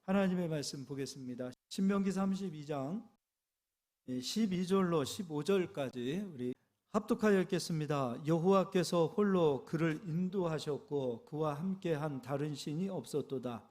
하나님의 말씀 보겠습니다. 신명기 32장 12절로 15절까지 우리 합독하여 읽겠습니다. 여호와께서 홀로 그를 인도하셨고 그와 함께한 다른 신이 없었도다.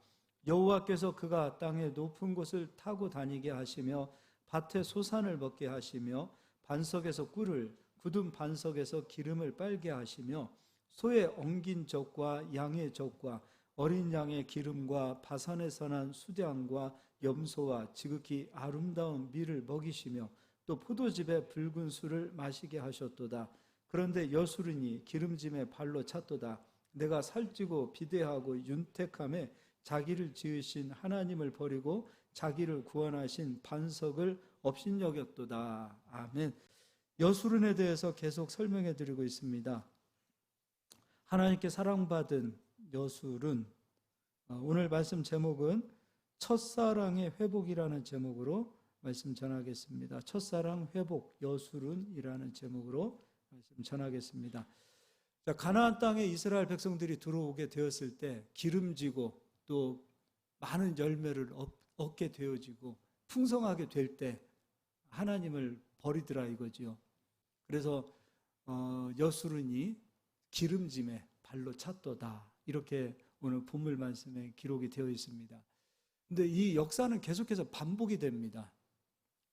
여호와께서 그가 땅의 높은 곳을 타고 다니게 하시며 밭에 소산을 먹게 하시며 반석에서 꿀을 굳은 반석에서 기름을 빨게 하시며 소의 엉긴 젖과 양의 젖과 어린 양의 기름과 바산에서 난 수량과 염소와 지극히 아름다운 밀을 먹이시며 또 포도즙에 붉은 술을 마시게 하셨도다. 그런데 여수르니 기름짐에 발로 찼도다. 내가 살찌고 비대하고 윤택함에 자기를 지으신 하나님을 버리고 자기를 구원하신 반석을 업신여겼도다. 아멘. 여수른에 대해서 계속 설명해 드리고 있습니다. 하나님께 사랑받은 여수른, 오늘 말씀 제목은 첫사랑의 회복이라는 제목으로 말씀 전하겠습니다. 첫사랑 회복 여수른이라는 제목으로 말씀 전하겠습니다. 자, 가나안 땅에 이스라엘 백성들이 들어오게 되었을 때 기름지고 또 많은 열매를 얻게 되어지고 풍성하게 될 때 하나님을 버리더라 이거지요. 그래서 여수른이 기름짐에 발로 찼도다. 이렇게 오늘 본문 말씀에 기록이 되어 있습니다. 근데 이 역사는 계속해서 반복이 됩니다.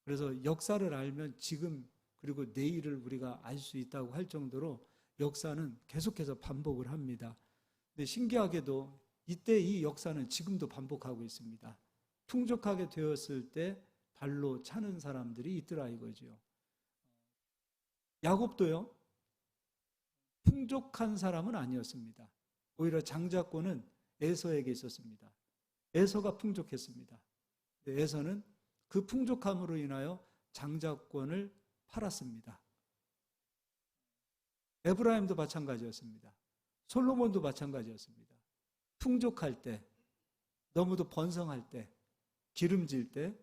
그래서 역사를 알면 지금 그리고 내일을 우리가 알 수 있다고 할 정도로 역사는 계속해서 반복을 합니다. 근데 신기하게도 이때 이 역사는 지금도 반복하고 있습니다. 풍족하게 되었을 때 발로 차는 사람들이 있더라 이거죠. 야곱도요, 풍족한 사람은 아니었습니다. 오히려 장자권은 에서에게 있었습니다. 에서가 풍족했습니다. 에서는 그 풍족함으로 인하여 장자권을 팔았습니다. 에브라임도 마찬가지였습니다. 솔로몬도 마찬가지였습니다. 풍족할 때, 너무도 번성할 때, 기름질 때,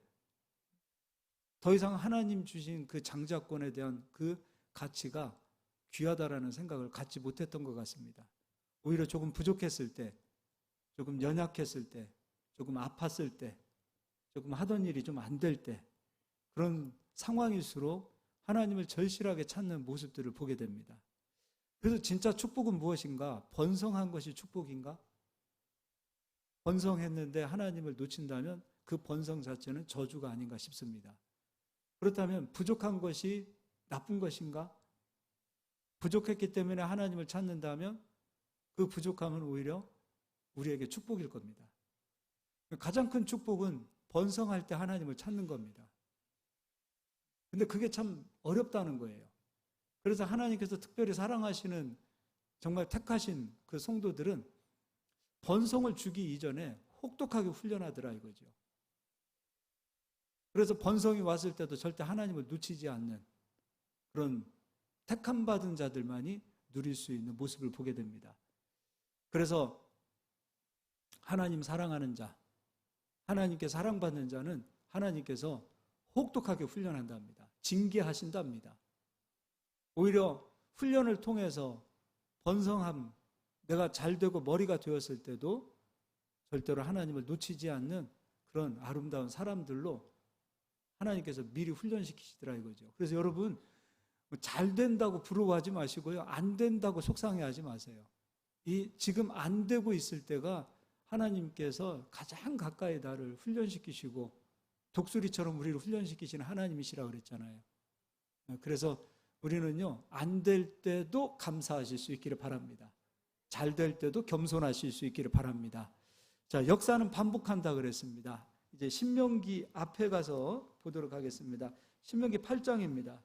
더 이상 하나님 주신 그 장자권에 대한 그 가치가 귀하다라는 생각을 갖지 못했던 것 같습니다. 오히려 조금 부족했을 때, 조금 연약했을 때, 조금 아팠을 때, 조금 하던 일이 좀 안 될 때, 그런 상황일수록 하나님을 절실하게 찾는 모습들을 보게 됩니다. 그래서 진짜 축복은 무엇인가? 번성한 것이 축복인가? 번성했는데 하나님을 놓친다면 그 번성 자체는 저주가 아닌가 싶습니다. 그렇다면 부족한 것이 나쁜 것인가? 부족했기 때문에 하나님을 찾는다면 그 부족함은 오히려 우리에게 축복일 겁니다. 가장 큰 축복은 번성할 때 하나님을 찾는 겁니다. 근데 그게 참 어렵다는 거예요. 그래서 하나님께서 특별히 사랑하시는 정말 택하신 그 성도들은 번성을 주기 이전에 혹독하게 훈련하더라 이거죠. 그래서 번성이 왔을 때도 절대 하나님을 놓치지 않는 그런 택함 받은 자들만이 누릴 수 있는 모습을 보게 됩니다. 그래서 하나님 사랑하는 자, 하나님께 사랑받는 자는 하나님께서 혹독하게 훈련한답니다. 징계하신답니다. 오히려 훈련을 통해서 번성함, 내가 잘되고 머리가 되었을 때도 절대로 하나님을 놓치지 않는 그런 아름다운 사람들로 하나님께서 미리 훈련시키시더라 이거죠. 그래서 여러분 잘 된다고 부러워하지 마시고요, 안 된다고 속상해하지 마세요. 이 지금 안 되고 있을 때가 하나님께서 가장 가까이 나를 훈련시키시고 독수리처럼 우리를 훈련시키시는 하나님이시라 그랬잖아요. 그래서 우리는요, 안 될 때도 감사하실 수 있기를 바랍니다. 잘 될 때도 겸손하실 수 있기를 바랍니다. 자, 역사는 반복한다 그랬습니다. 이제 신명기 앞에 가서 보도록 하겠습니다. 신명기 8장입니다.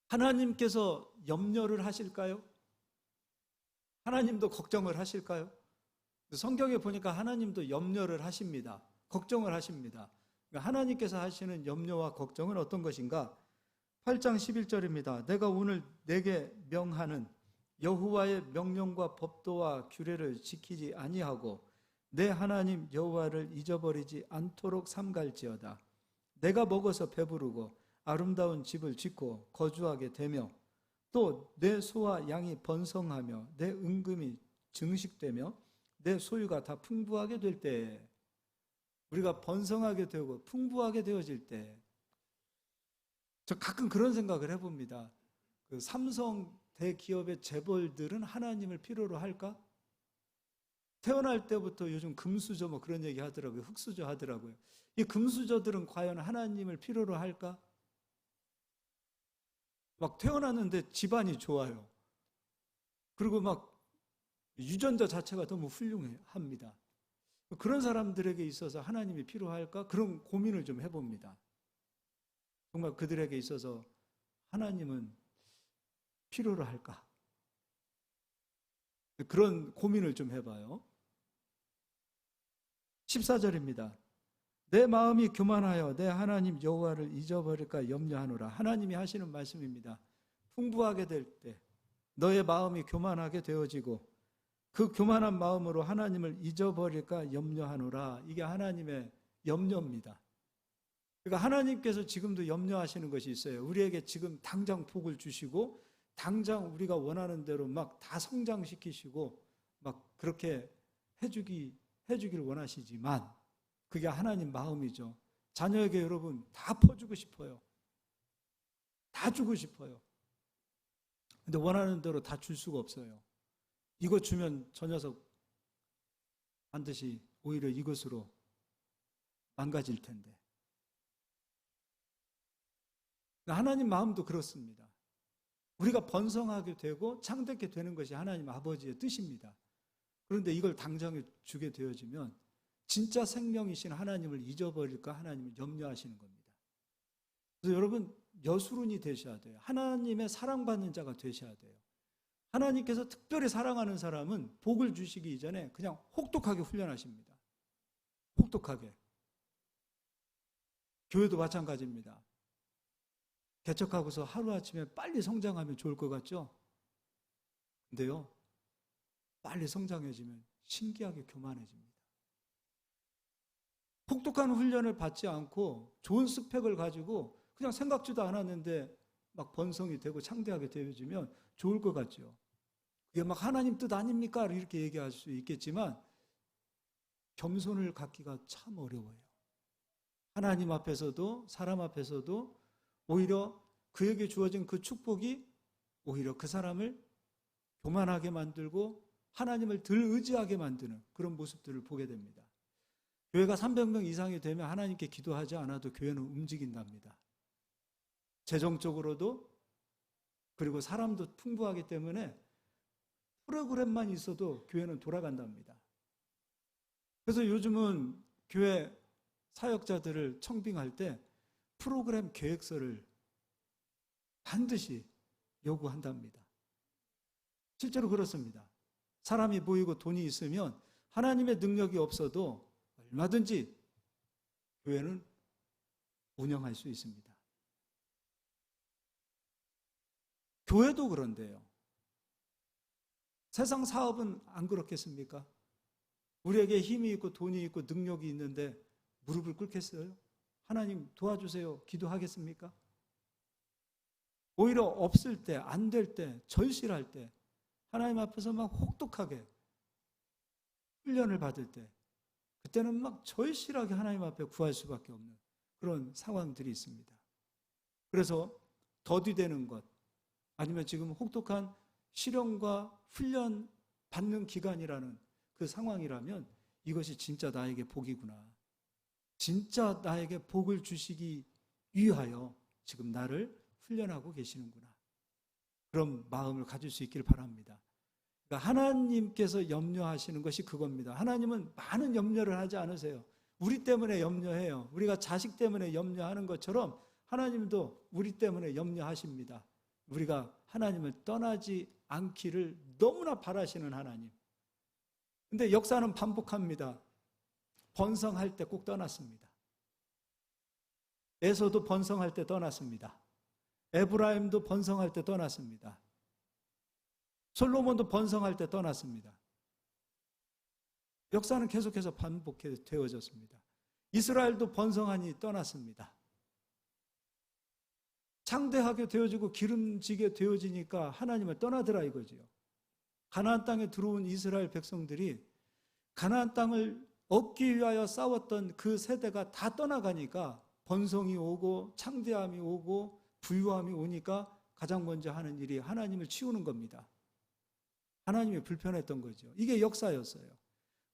하나님께서 염려를 하실까요? 하나님도 걱정을 하실까요? 성경에 보니까 하나님도 염려를 하십니다. 걱정을 하십니다. 하나님께서 하시는 염려와 걱정은 어떤 것인가? 8장 11절입니다. 내가 오늘 내게 명하는 여호와의 명령과 법도와 규례를 지키지 아니하고 내 하나님 여호와를 잊어버리지 않도록 삼갈지어다. 내가 먹어서 배부르고 아름다운 집을 짓고 거주하게 되며 또 내 소와 양이 번성하며 내 은금이 증식되며 내 소유가 다 풍부하게 될 때, 우리가 번성하게 되고 풍부하게 되어질 때, 저 가끔 그런 생각을 해봅니다. 그 삼성 대기업의 재벌들은 하나님을 필요로 할까? 태어날 때부터 요즘 금수저 뭐 그런 얘기 하더라고요. 흙수저 하더라고요. 이 금수저들은 과연 하나님을 필요로 할까? 막 태어났는데 집안이 좋아요. 그리고 막 유전자 자체가 너무 훌륭합니다. 그런 사람들에게 있어서 하나님이 필요할까? 그런 고민을 좀 해봅니다. 정말 그들에게 있어서 하나님은 필요로 할까? 그런 고민을 좀 해봐요. 14절입니다. 내 마음이 교만하여 내 하나님 여호와를 잊어버릴까 염려하노라. 하나님이 하시는 말씀입니다. 풍부하게 될 때 너의 마음이 교만하게 되어지고 그 교만한 마음으로 하나님을 잊어버릴까 염려하노라. 이게 하나님의 염려입니다. 그러니까 하나님께서 지금도 염려하시는 것이 있어요. 우리에게 지금 당장 복을 주시고 당장 우리가 원하는 대로 막 다 성장시키시고 막 그렇게 해주길 원하시지만 그게 하나님 마음이죠. 자녀에게 여러분 다 퍼주고 싶어요. 다 주고 싶어요. 근데 원하는 대로 다 줄 수가 없어요. 이거 주면 저 녀석 반드시 오히려 이것으로 망가질 텐데. 하나님 마음도 그렇습니다. 우리가 번성하게 되고 창대케 되는 것이 하나님 아버지의 뜻입니다. 그런데 이걸 당장에 주게 되어지면 진짜 생명이신 하나님을 잊어버릴까 하나님을 염려하시는 겁니다. 그래서 여러분 여수run이 되셔야 돼요. 하나님의 사랑받는 자가 되셔야 돼요. 하나님께서 특별히 사랑하는 사람은 복을 주시기 이전에 그냥 혹독하게 훈련하십니다. 혹독하게. 교회도 마찬가지입니다. 개척하고서 하루아침에 빨리 성장하면 좋을 것 같죠? 근데요, 빨리 성장해지면 신기하게 교만해집니다. 혹독한 훈련을 받지 않고 좋은 스펙을 가지고 그냥 생각지도 않았는데 막 번성이 되고 창대하게 되어지면 좋을 것 같죠. 그게 막 하나님 뜻 아닙니까? 이렇게 얘기할 수 있겠지만 겸손을 갖기가 참 어려워요. 하나님 앞에서도 사람 앞에서도 오히려 그에게 주어진 그 축복이 오히려 그 사람을 교만하게 만들고 하나님을 덜 의지하게 만드는 그런 모습들을 보게 됩니다. 교회가 300명 이상이 되면 하나님께 기도하지 않아도 교회는 움직인답니다. 재정적으로도 그리고 사람도 풍부하기 때문에 프로그램만 있어도 교회는 돌아간답니다. 그래서 요즘은 교회 사역자들을 청빙할 때 프로그램 계획서를 반드시 요구한답니다. 실제로 그렇습니다. 사람이 모이고 돈이 있으면 하나님의 능력이 없어도 얼마든지 교회는 운영할 수 있습니다. 교회도 그런데요. 세상 사업은 안 그렇겠습니까? 우리에게 힘이 있고 돈이 있고 능력이 있는데 무릎을 꿇겠어요? 하나님 도와주세요. 기도하겠습니까? 오히려 없을 때, 안 될 때, 절실할 때 하나님 앞에서 막 혹독하게 훈련을 받을 때 그때는 막 절실하게 하나님 앞에 구할 수밖에 없는 그런 상황들이 있습니다. 그래서 더디되는 것 아니면 지금 혹독한 실현과 훈련 받는 기간이라는 그 상황이라면 이것이 진짜 나에게 복이구나. 진짜 나에게 복을 주시기 위하여 지금 나를 훈련하고 계시는구나. 그런 마음을 가질 수 있기를 바랍니다. 그러니까 하나님께서 염려하시는 것이 그겁니다. 하나님은 많은 염려를 하지 않으세요. 우리 때문에 염려해요. 우리가 자식 때문에 염려하는 것처럼 하나님도 우리 때문에 염려하십니다. 우리가 하나님을 떠나지 않기를 너무나 바라시는 하나님. 근데 역사는 반복합니다. 번성할 때 꼭 떠났습니다. 에서도 번성할 때 떠났습니다. 에브라임도 번성할 때 떠났습니다. 솔로몬도 번성할 때 떠났습니다. 역사는 계속해서 반복되어졌습니다. 이스라엘도 번성하니 떠났습니다. 창대하게 되어지고 기름지게 되어지니까 하나님을 떠나더라 이거지요. 가나안 땅에 들어온 이스라엘 백성들이 가나안 땅을 얻기 위하여 싸웠던 그 세대가 다 떠나가니까 번성이 오고 창대함이 오고 부유함이 오니까 가장 먼저 하는 일이 하나님을 치우는 겁니다. 하나님이 불편했던 거죠. 이게 역사였어요.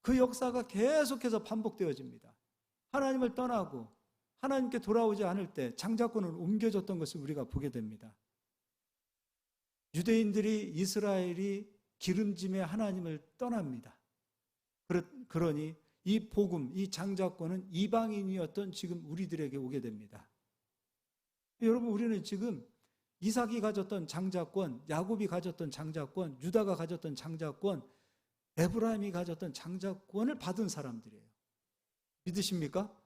그 역사가 계속해서 반복되어집니다. 하나님을 떠나고 하나님께 돌아오지 않을 때 장자권을 옮겨줬던 것을 우리가 보게 됩니다. 유대인들이 이스라엘이 기름짐의 하나님을 떠납니다. 그러니 이 복음, 이 장자권은 이방인이었던 지금 우리들에게 오게 됩니다. 여러분, 우리는 지금 이삭이 가졌던 장자권, 야곱이 가졌던 장자권, 유다가 가졌던 장자권, 에브라임이 가졌던 장자권을 받은 사람들이에요. 믿으십니까?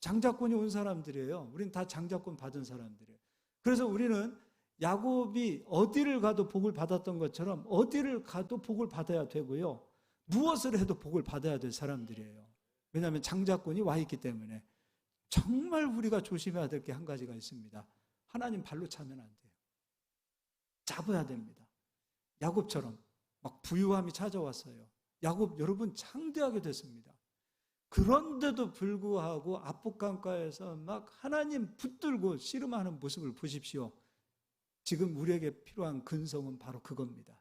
장자권이 온 사람들이에요. 우리는 다 장자권 받은 사람들이에요. 그래서 우리는 야곱이 어디를 가도 복을 받았던 것처럼 어디를 가도 복을 받아야 되고요. 무엇을 해도 복을 받아야 될 사람들이에요. 왜냐하면 장자권이 와 있기 때문에. 정말 우리가 조심해야 될 게 한 가지가 있습니다. 하나님 발로 차면 안 돼요. 잡아야 됩니다. 야곱처럼 막 부유함이 찾아왔어요. 야곱 여러분 창대하게 됐습니다. 그런데도 불구하고 압록강가에서 막 하나님 붙들고 씨름하는 모습을 보십시오. 지금 우리에게 필요한 근성은 바로 그겁니다.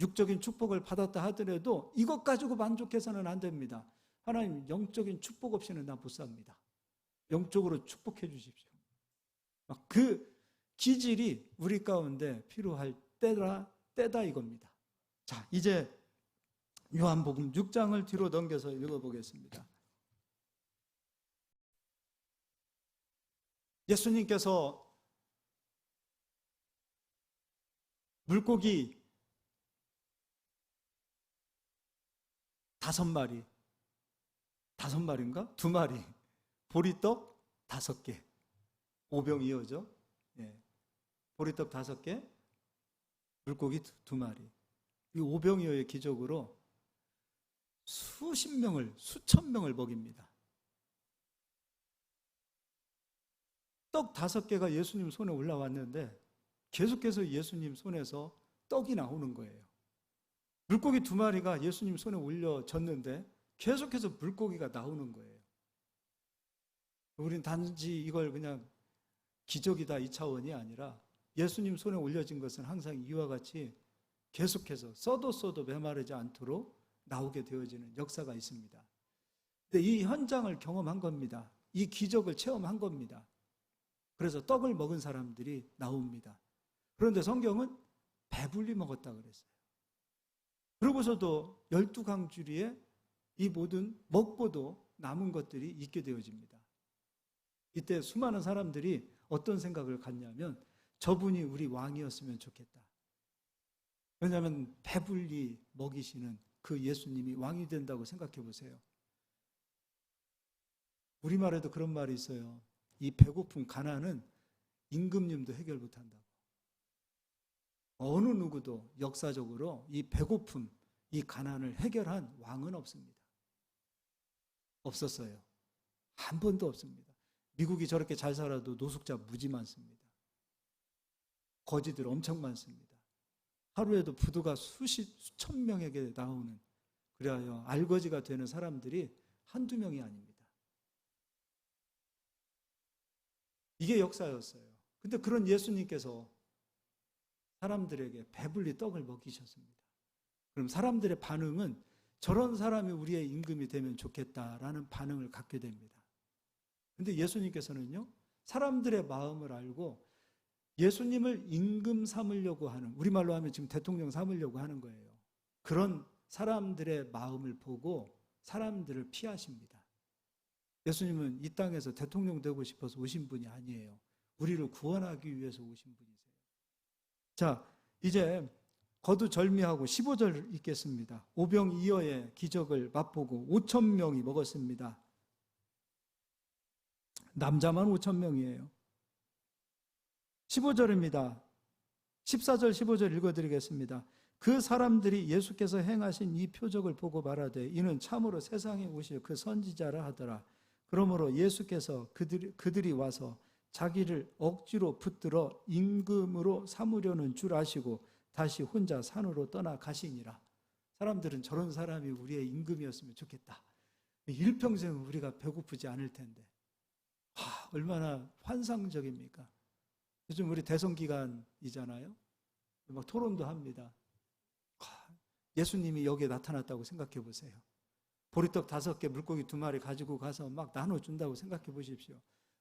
육적인 축복을 받았다 하더라도 이것 가지고 만족해서는 안 됩니다. 하나님 영적인 축복 없이는 나 못 삽니다. 영적으로 축복해 주십시오. 막 그 기질이 우리 가운데 필요할 때다 이겁니다. 자, 이제 요한복음 6장을 뒤로 넘겨서 읽어보겠습니다. 예수님께서 물고기 5마리, 5마리인가? 2마리, 보리떡 5개, 오병이어죠. 예. 보리떡 5개, 물고기 2마리. 이 오병이어의 기적으로 수십 명을, 수천 명을 먹입니다. 떡 5개가 예수님 손에 올라왔는데 계속해서 예수님 손에서 떡이 나오는 거예요. 물고기 2마리가 예수님 손에 올려졌는데 계속해서 물고기가 나오는 거예요. 우리는 단지 이걸 그냥 기적이다 이 차원이 아니라 예수님 손에 올려진 것은 항상 이와 같이 계속해서 써도 메마르지 않도록 나오게 되어지는 역사가 있습니다. 근데 이 현장을 경험한 겁니다. 이 기적을 체험한 겁니다. 그래서 떡을 먹은 사람들이 나옵니다. 그런데 성경은 배불리 먹었다 그랬어요. 그러고서도 12강주리에 이 모든 먹고도 남은 것들이 있게 되어집니다. 이때 수많은 사람들이 어떤 생각을 갖냐면 저분이 우리 왕이었으면 좋겠다. 왜냐하면 배불리 먹이시는 그 예수님이 왕이 된다고 생각해 보세요. 우리말에도 그런 말이 있어요. 이 배고픔, 가난은 임금님도 해결 못한다고. 어느 누구도 역사적으로 이 배고픔, 이 가난을 해결한 왕은 없습니다. 없었어요. 한 번도 없습니다. 미국이 저렇게 잘 살아도 노숙자 무지 많습니다. 거지들 엄청 많습니다. 하루에도 부두가 수천 명에게 나오는, 그래야 알거지가 되는 사람들이 한두 명이 아닙니다. 이게 역사였어요. 근데 그런 예수님께서 사람들에게 배불리 떡을 먹이셨습니다. 그럼 사람들의 반응은 저런 사람이 우리의 임금이 되면 좋겠다라는 반응을 갖게 됩니다. 근데 예수님께서는요, 사람들의 마음을 알고 예수님을 임금 삼으려고 하는, 우리말로 하면 지금 대통령 삼으려고 하는 거예요. 그런 사람들의 마음을 보고 사람들을 피하십니다. 예수님은 이 땅에서 대통령 되고 싶어서 오신 분이 아니에요. 우리를 구원하기 위해서 오신 분이세요. 자, 이제 거두절미하고 15절 읽겠습니다. 오병이어의 기적을 맛보고 5,000명이 먹었습니다. 남자만 5,000명이에요. 15절입니다. 14절, 15절 읽어드리겠습니다. 그 사람들이 예수께서 행하신 이 표적을 보고 말하되 이는 참으로 세상에 오실 그 선지자라 하더라. 그러므로 예수께서 그들이 와서 자기를 억지로 붙들어 임금으로 삼으려는 줄 아시고 다시 혼자 산으로 떠나가시니라. 사람들은 저런 사람이 우리의 임금이었으면 좋겠다. 일평생 우리가 배고프지 않을 텐데. 얼마나 환상적입니까? 요즘 우리 대선 기간이잖아요. 막 토론도 합니다. 예수님이 여기에 나타났다고 생각해 보세요. 보리떡 5개, 물고기 2마리 가지고 가서 막 나눠준다고 생각해 보십시오.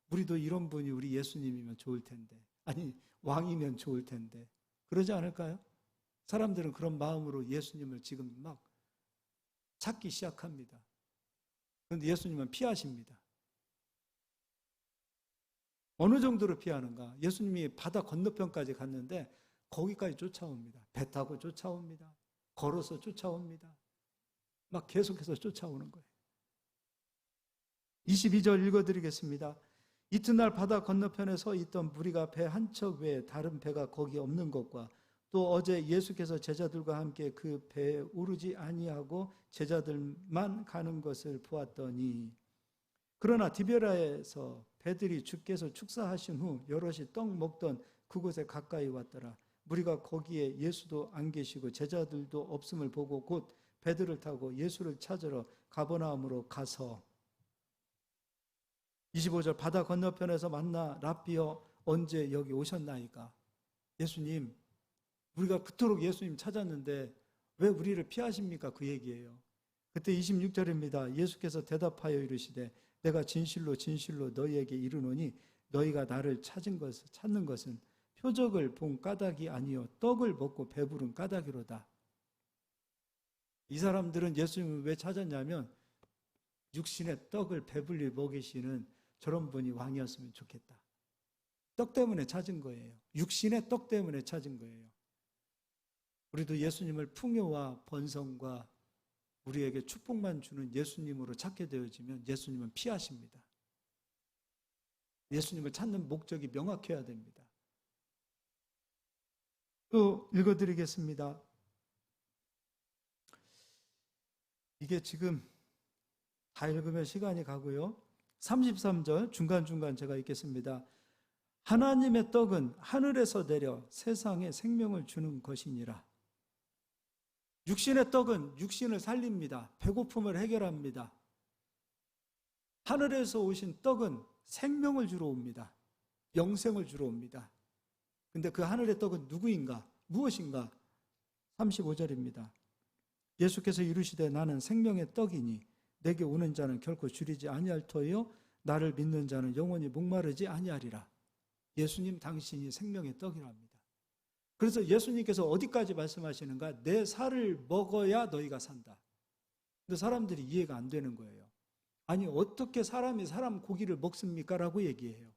우리도 이런 분이 우리 예수님이면 좋을 텐데, 아니 왕이면 좋을 텐데, 그러지 않을까요? 사람들은 그런 마음으로 예수님을 지금 막 찾기 시작합니다. 그런데 예수님은 피하십니다. 어느 정도로 피하는가? 예수님이 바다 건너편까지 갔는데 거기까지 쫓아옵니다. 배 타고 쫓아옵니다. 걸어서 쫓아옵니다. 막 계속해서 쫓아오는 거예요. 22절 읽어드리겠습니다. 이튿날 바다 건너편에 서 있던 무리가 배 한 척 외에 다른 배가 거기 없는 것과 또 어제 예수께서 제자들과 함께 그 배에 오르지 아니하고 제자들만 가는 것을 보았더니, 그러나 디베라에서 배들이 주께서 축사하신 후 여럿이 떡 먹던 그곳에 가까이 왔더라. 무리가 거기에 예수도 안 계시고 제자들도 없음을 보고 곧 배들을 타고 예수를 찾으러 가버나움으로 가서 25절 바다 건너편에서 만나 랍비여 언제 여기 오셨나이까? 예수님, 우리가 그토록 예수님 찾았는데 왜 우리를 피하십니까? 그 얘기예요. 그때 26절입니다. 예수께서 대답하여 이르시되 내가 진실로 진실로 너희에게 이르노니 너희가 나를 찾는 것은 표적을 본 까닭이 아니요 떡을 먹고 배부른 까닭이로다. 이 사람들은 예수님을 왜 찾았냐면 육신의 떡을 배불리 먹이시는 저런 분이 왕이었으면 좋겠다. 떡 때문에 찾은 거예요. 육신의 떡 때문에 찾은 거예요. 우리도 예수님을 풍요와 번성과 우리에게 축복만 주는 예수님으로 찾게 되어지면 예수님은 피하십니다. 예수님을 찾는 목적이 명확해야 됩니다. 또 읽어드리겠습니다. 이게 지금 다 읽으면 시간이 가고요. 33절 중간중간 제가 읽겠습니다. 하나님의 떡은 하늘에서 내려 세상에 생명을 주는 것이니라. 육신의 떡은 육신을 살립니다. 배고픔을 해결합니다. 하늘에서 오신 떡은 생명을 주러 옵니다. 영생을 주러 옵니다. 근데 그 하늘의 떡은 누구인가? 무엇인가? 35절입니다. 예수께서 이르시되 나는 생명의 떡이니 내게 오는 자는 결코 줄이지 아니할 터이요 나를 믿는 자는 영원히 목마르지 아니하리라. 예수님 당신이 생명의 떡이랍니다. 그래서 예수님께서 어디까지 말씀하시는가? 내 살을 먹어야 너희가 산다. 근데 사람들이 이해가 안 되는 거예요. 아니 어떻게 사람이 사람 고기를 먹습니까? 라고 얘기해요.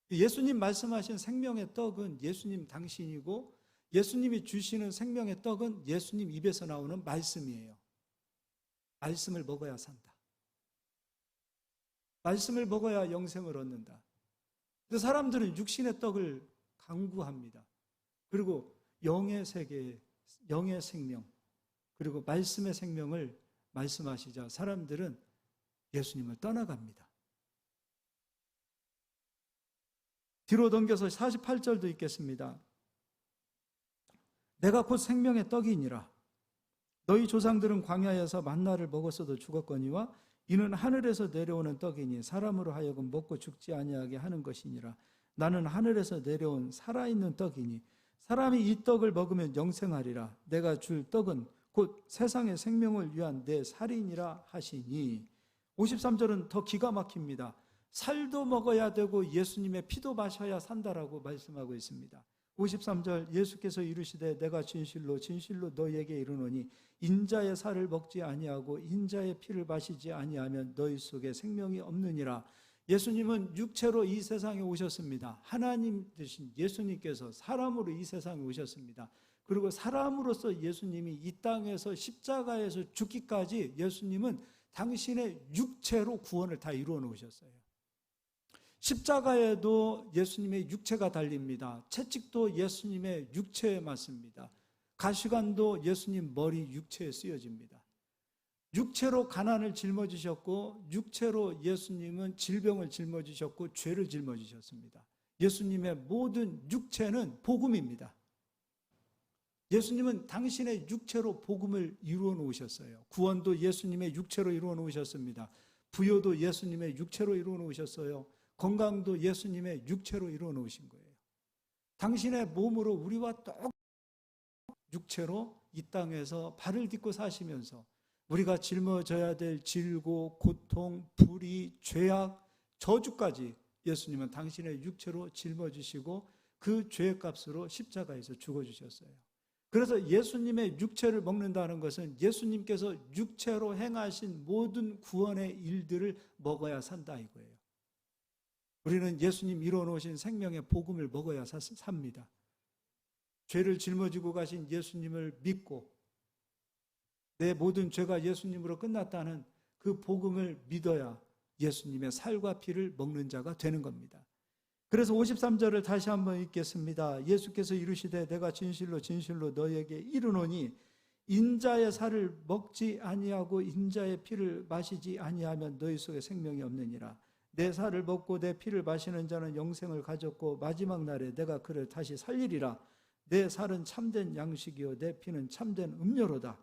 예수님 말씀하신 생명의 떡은 예수님 당신이고 예수님이 주시는 생명의 떡은 예수님 입에서 나오는 말씀이에요. 말씀을 먹어야 산다. 말씀을 먹어야 영생을 얻는다. 근데 사람들은 육신의 떡을 강구합니다. 그리고 영의 세계, 영의 생명, 그리고 말씀의 생명을 말씀하시자 사람들은 예수님을 떠나갑니다. 뒤로 넘겨서 48절도 읽겠습니다. 내가 곧 생명의 떡이니라. 너희 조상들은 광야에서 만나를 먹었어도 죽었거니와 이는 하늘에서 내려오는 떡이니 사람으로 하여금 먹고 죽지 아니하게 하는 것이니라. 나는 하늘에서 내려온 살아있는 떡이니 사람이 이 떡을 먹으면 영생하리라. 내가 줄 떡은 곧 세상의 생명을 위한 내 살이니라 하시니 53절은 더 기가 막힙니다. 살도 먹어야 되고 예수님의 피도 마셔야 산다라고 말씀하고 있습니다. 53절 예수께서 이르시되 내가 진실로 진실로 너희에게 이르노니 인자의 살을 먹지 아니하고 인자의 피를 마시지 아니하면 너희 속에 생명이 없느니라. 예수님은 육체로 이 세상에 오셨습니다. 하나님 되신 예수님께서 사람으로 이 세상에 오셨습니다. 그리고 사람으로서 예수님이 이 땅에서 십자가에서 죽기까지 예수님은 당신의 육체로 구원을 다 이루어 놓으셨어요. 십자가에도 예수님의 육체가 달립니다. 채찍도 예수님의 육체에 맞습니다. 가시관도 예수님 머리 육체에 쓰여집니다. 육체로 가난을 짊어지셨고 육체로 예수님은 질병을 짊어지셨고 죄를 짊어지셨습니다. 예수님의 모든 육체는 복음입니다. 예수님은 당신의 육체로 복음을 이루어 놓으셨어요. 구원도 예수님의 육체로 이루어 놓으셨습니다. 부여도 예수님의 육체로 이루어 놓으셨어요. 건강도 예수님의 육체로 이루어 놓으신 거예요. 당신의 몸으로 우리와 똑 육체로 이 땅에서 발을 딛고 사시면서 우리가 짊어져야 될 질고, 고통, 불의, 죄악, 저주까지 예수님은 당신의 육체로 짊어지시고 그 죄의 값으로 십자가에서 죽어주셨어요. 그래서 예수님의 육체를 먹는다는 것은 예수님께서 육체로 행하신 모든 구원의 일들을 먹어야 산다 이거예요. 우리는 예수님 이루어놓으신 생명의 복음을 먹어야 삽니다. 죄를 짊어지고 가신 예수님을 믿고 내 모든 죄가 예수님으로 끝났다는 그 복음을 믿어야 예수님의 살과 피를 먹는 자가 되는 겁니다. 그래서 53절을 다시 한번 읽겠습니다. 예수께서 이르시되 내가 진실로 진실로 너희에게 이르노니 인자의 살을 먹지 아니하고 인자의 피를 마시지 아니하면 너희 속에 생명이 없느니라. 내 살을 먹고 내 피를 마시는 자는 영생을 가졌고 마지막 날에 내가 그를 다시 살리리라. 내 살은 참된 양식이요 내 피는 참된 음료로다.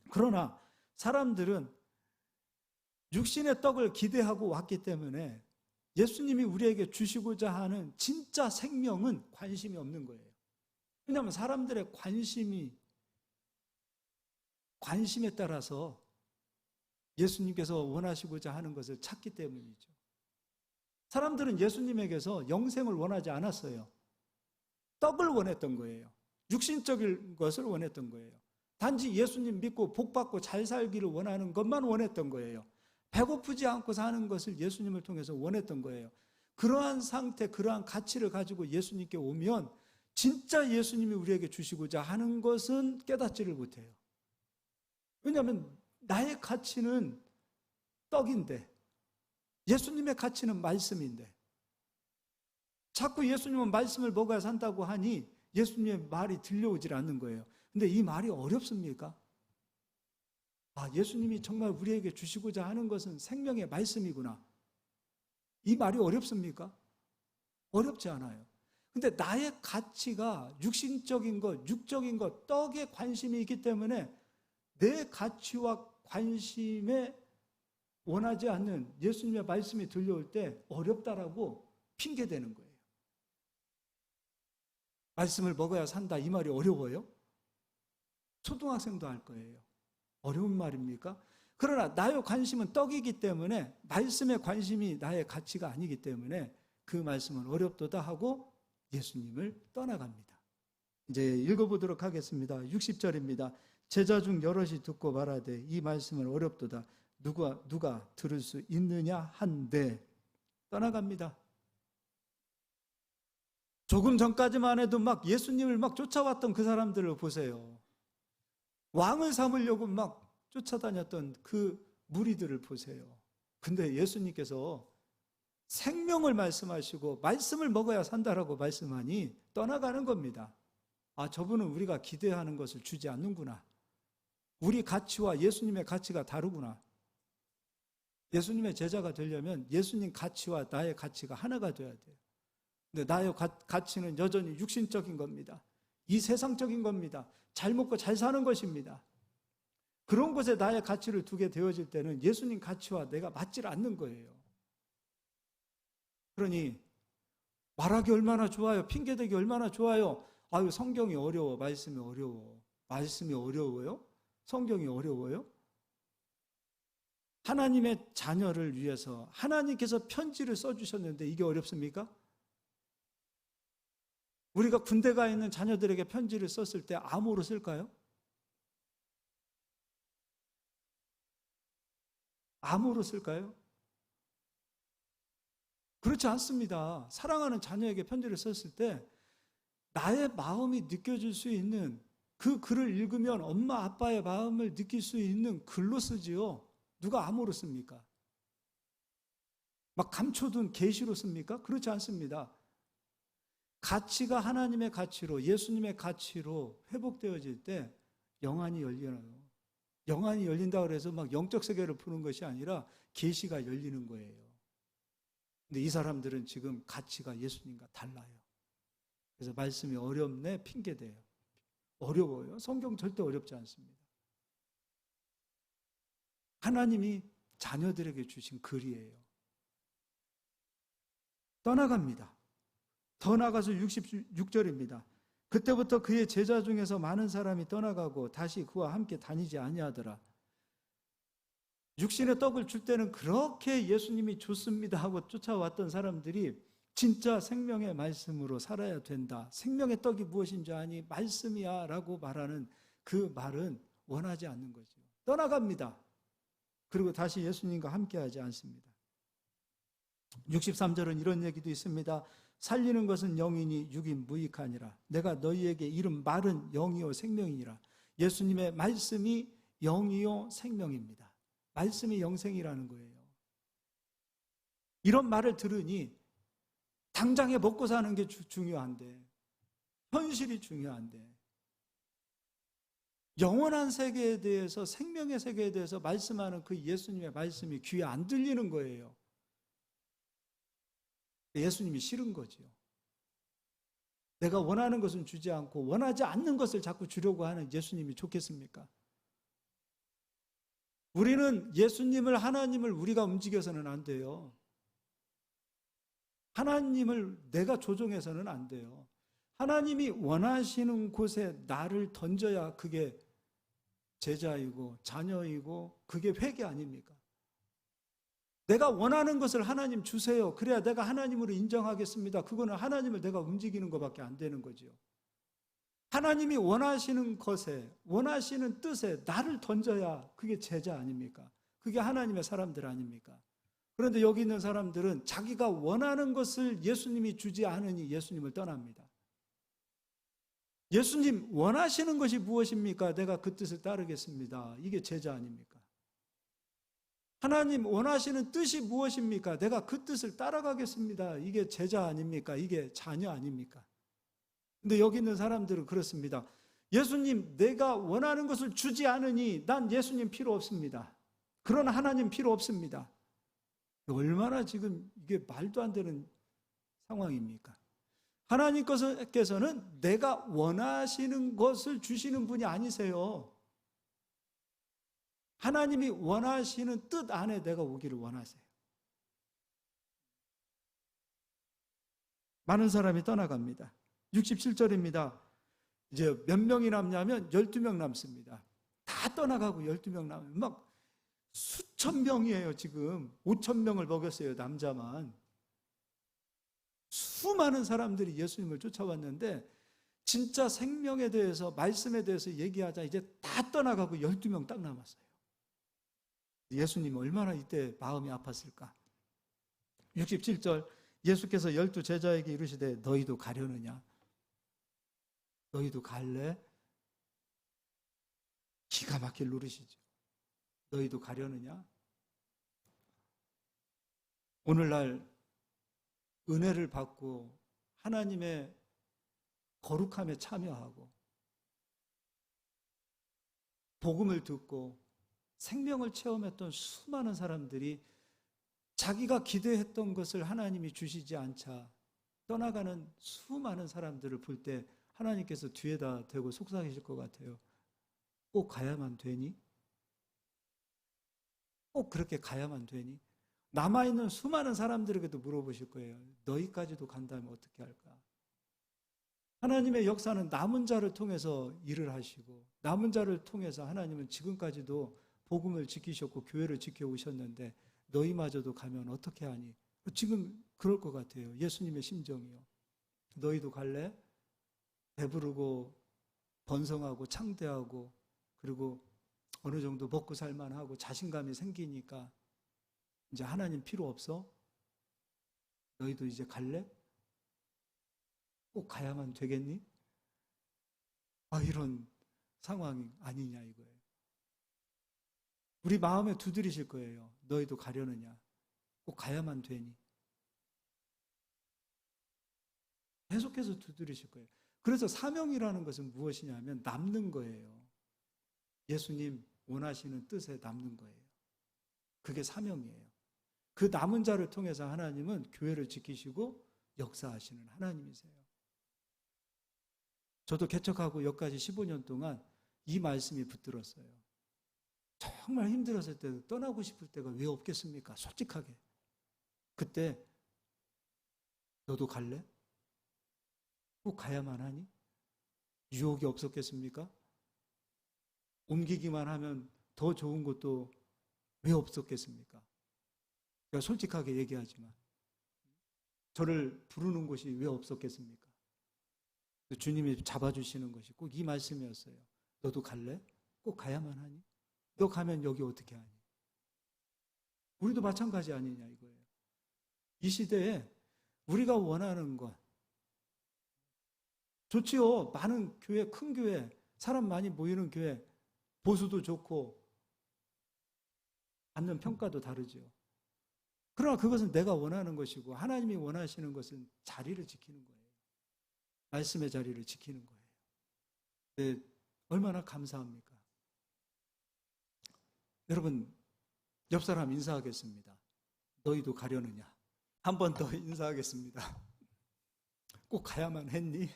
그러나 사람들은 육신의 떡을 기대하고 왔기 때문에 예수님이 우리에게 주시고자 하는 진짜 생명은 관심이 없는 거예요. 왜냐하면 사람들의 관심에 따라서 예수님께서 원하시고자 하는 것을 찾기 때문이죠. 사람들은 예수님에게서 영생을 원하지 않았어요. 떡을 원했던 거예요. 육신적인 것을 원했던 거예요. 단지 예수님 믿고 복받고 잘 살기를 원하는 것만 원했던 거예요. 배고프지 않고 사는 것을 예수님을 통해서 원했던 거예요. 그러한 상태, 그러한 가치를 가지고 예수님께 오면 진짜 예수님이 우리에게 주시고자 하는 것은 깨닫지를 못해요. 왜냐하면 나의 가치는 떡인데 예수님의 가치는 말씀인데 자꾸 예수님은 말씀을 먹어야 산다고 하니 예수님의 말이 들려오질 않는 거예요. 근데 이 말이 어렵습니까? 예수님이 정말 우리에게 주시고자 하는 것은 생명의 말씀이구나. 이 말이 어렵습니까? 어렵지 않아요. 근데 나의 가치가 육신적인 것, 육적인 것, 떡에 관심이 있기 때문에 내 가치와 관심에 원하지 않는 예수님의 말씀이 들려올 때 어렵다라고 핑계대는 거예요. 말씀을 먹어야 산다 이 말이 어려워요? 초등학생도 할 거예요. 어려운 말입니까? 그러나 나의 관심은 떡이기 때문에 말씀의 관심이 나의 가치가 아니기 때문에 그 말씀은 어렵도다 하고 예수님을 떠나갑니다. 이제 읽어보도록 하겠습니다. 60절입니다. 제자 중 여럿이 듣고 말하되 이 말씀은 어렵도다. 누가 들을 수 있느냐 한데 떠나갑니다. 조금 전까지만 해도 막 예수님을 막 쫓아왔던 그 사람들을 보세요. 왕을 삼으려고 막 쫓아다녔던 그 무리들을 보세요. 근데 예수님께서 생명을 말씀하시고 말씀을 먹어야 산다라고 말씀하니 떠나가는 겁니다. 저분은 우리가 기대하는 것을 주지 않는구나. 우리 가치와 예수님의 가치가 다르구나. 예수님의 제자가 되려면 예수님 가치와 나의 가치가 하나가 돼야 돼요. 근데 나의 가치는 여전히 육신적인 겁니다. 이 세상적인 겁니다. 잘 먹고 잘 사는 것입니다. 그런 것에 나의 가치를 두게 되어질 때는 예수님 가치와 내가 맞질 않는 거예요. 그러니 말하기 얼마나 좋아요. 핑계대기 얼마나 좋아요. 성경이 어려워. 말씀이 어려워. 말씀이 어려워요? 성경이 어려워요? 하나님의 자녀를 위해서 하나님께서 편지를 써주셨는데 이게 어렵습니까? 우리가 군대 가 있는 자녀들에게 편지를 썼을 때 암호로 쓸까요? 암호로 쓸까요? 그렇지 않습니다. 사랑하는 자녀에게 편지를 썼을 때 나의 마음이 느껴질 수 있는 그 글을 읽으면 엄마 아빠의 마음을 느낄 수 있는 글로 쓰지요. 누가 암호로 씁니까? 막 감춰둔 계시로 씁니까? 그렇지 않습니다. 가치가 하나님의 가치로 예수님의 가치로 회복되어질 때 영안이 열려요. 영안이 열린다고 해서 막 영적 세계를 푸는 것이 아니라 계시가 열리는 거예요. 근데 이 사람들은 지금 가치가 예수님과 달라요. 그래서 말씀이 어렵네, 핑계대요. 어려워요. 성경 절대 어렵지 않습니다. 하나님이 자녀들에게 주신 글이에요. 떠나갑니다. 더 나가서 66절입니다. 그때부터 그의 제자 중에서 많은 사람이 떠나가고 다시 그와 함께 다니지 아니하더라. 육신의 떡을 줄 때는 그렇게 예수님이 좋습니다 하고 쫓아왔던 사람들이 진짜 생명의 말씀으로 살아야 된다. 생명의 떡이 무엇인지 아니? 말씀이야 라고 말하는 그 말은 원하지 않는 거죠. 떠나갑니다. 그리고 다시 예수님과 함께하지 않습니다. 63절은 이런 얘기도 있습니다. 살리는 것은 영이니 육인 무익하니라. 내가 너희에게 이른 말은 영이요 생명이니라. 예수님의 말씀이 영이요 생명입니다. 말씀이 영생이라는 거예요. 이런 말을 들으니 당장에 먹고 사는 게 중요한데, 현실이 중요한데, 영원한 세계에 대해서, 생명의 세계에 대해서 말씀하는 그 예수님의 말씀이 귀에 안 들리는 거예요. 예수님이 싫은 거지요. 내가 원하는 것은 주지 않고 원하지 않는 것을 자꾸 주려고 하는 예수님이 좋겠습니까? 우리는 예수님을, 하나님을 우리가 움직여서는 안 돼요. 하나님을 내가 조종해서는 안 돼요. 하나님이 원하시는 곳에 나를 던져야 그게 제자이고 자녀이고 그게 회개 아닙니까? 내가 원하는 것을 하나님 주세요. 그래야 내가 하나님으로 인정하겠습니다. 그거는 하나님을 내가 움직이는 것밖에 안 되는 거죠. 하나님이 원하시는 것에, 원하시는 뜻에 나를 던져야 그게 제자 아닙니까? 그게 하나님의 사람들 아닙니까? 그런데 여기 있는 사람들은 자기가 원하는 것을 예수님이 주지 않으니 예수님을 떠납니다. 예수님 원하시는 것이 무엇입니까? 내가 그 뜻을 따르겠습니다. 이게 제자 아닙니까? 하나님 원하시는 뜻이 무엇입니까? 내가 그 뜻을 따라가겠습니다. 이게 제자 아닙니까? 이게 자녀 아닙니까? 근데 여기 있는 사람들은 그렇습니다. 예수님 내가 원하는 것을 주지 않으니 난 예수님 필요 없습니다. 그러나 하나님 필요 없습니다. 얼마나 지금 이게 말도 안 되는 상황입니까? 하나님께서는 내가 원하시는 것을 주시는 분이 아니세요. 하나님이 원하시는 뜻 안에 내가 오기를 원하세요. 많은 사람이 떠나갑니다. 67절입니다. 이제 몇 명이 남냐면 12명 남습니다. 다 떠나가고 12명 남으면 막 수천 명이에요. 지금 5천 명을 먹였어요. 남자만. 수많은 사람들이 예수님을 쫓아왔는데 진짜 생명에 대해서, 말씀에 대해서 얘기하자 이제 다 떠나가고 12명 딱 남았어요. 예수님 얼마나 이때 마음이 아팠을까? 67절 예수께서 12 제자에게 이르시되 너희도 가려느냐? 너희도 갈래? 기가 막힐 노릇이죠. 너희도 가려느냐? 오늘날 은혜를 받고 하나님의 거룩함에 참여하고 복음을 듣고 생명을 체험했던 수많은 사람들이 자기가 기대했던 것을 하나님이 주시지 않자 떠나가는 수많은 사람들을 볼 때 하나님께서 뒤에다 대고 속상해질 것 같아요. 꼭 가야만 되니? 꼭 그렇게 가야만 되니? 남아있는 수많은 사람들에게도 물어보실 거예요. 너희까지도 간다면 어떻게 할까? 하나님의 역사는 남은 자를 통해서 일을 하시고 남은 자를 통해서 하나님은 지금까지도 복음을 지키셨고 교회를 지켜오셨는데 너희마저도 가면 어떻게 하니? 지금 그럴 것 같아요. 예수님의 심정이요. 너희도 갈래? 배부르고 번성하고 창대하고 그리고 어느 정도 먹고 살만하고 자신감이 생기니까 이제 하나님 필요 없어? 너희도 이제 갈래? 꼭 가야만 되겠니? 이런 상황이 아니냐 이거예요. 우리 마음에 두드리실 거예요. 너희도 가려느냐? 꼭 가야만 되니? 계속해서 두드리실 거예요. 그래서 사명이라는 것은 무엇이냐면 남는 거예요. 예수님, 원하시는 뜻에 남는 거예요. 그게 사명이에요. 그 남은 자를 통해서 하나님은 교회를 지키시고 역사하시는 하나님이세요. 저도 개척하고 여기까지 15년 동안 이 말씀이 붙들었어요. 정말 힘들었을 때, 떠나고 싶을 때가 왜 없겠습니까? 솔직하게. 그때 너도 갈래? 꼭 가야만 하니? 유혹이 없었겠습니까? 옮기기만 하면 더 좋은 것도 왜 없었겠습니까? 제가 솔직하게 얘기하지만 저를 부르는 곳이 왜 없었겠습니까? 주님이 잡아주시는 것이 꼭 이 말씀이었어요. 너도 갈래? 꼭 가야만 하니? 너 가면 여기 어떻게 하니? 우리도 마찬가지 아니냐 이거예요. 이 시대에 우리가 원하는 것 좋지요. 많은 교회, 큰 교회, 사람 많이 모이는 교회, 보수도 좋고 받는 평가도 다르죠. 그러나 그것은 내가 원하는 것이고 하나님이 원하시는 것은 자리를 지키는 거예요. 말씀의 자리를 지키는 거예요. 네, 얼마나 감사합니까? 여러분, 옆 사람 인사하겠습니다. 너희도 가려느냐? 한 번 더 인사하겠습니다. 꼭 가야만 했니?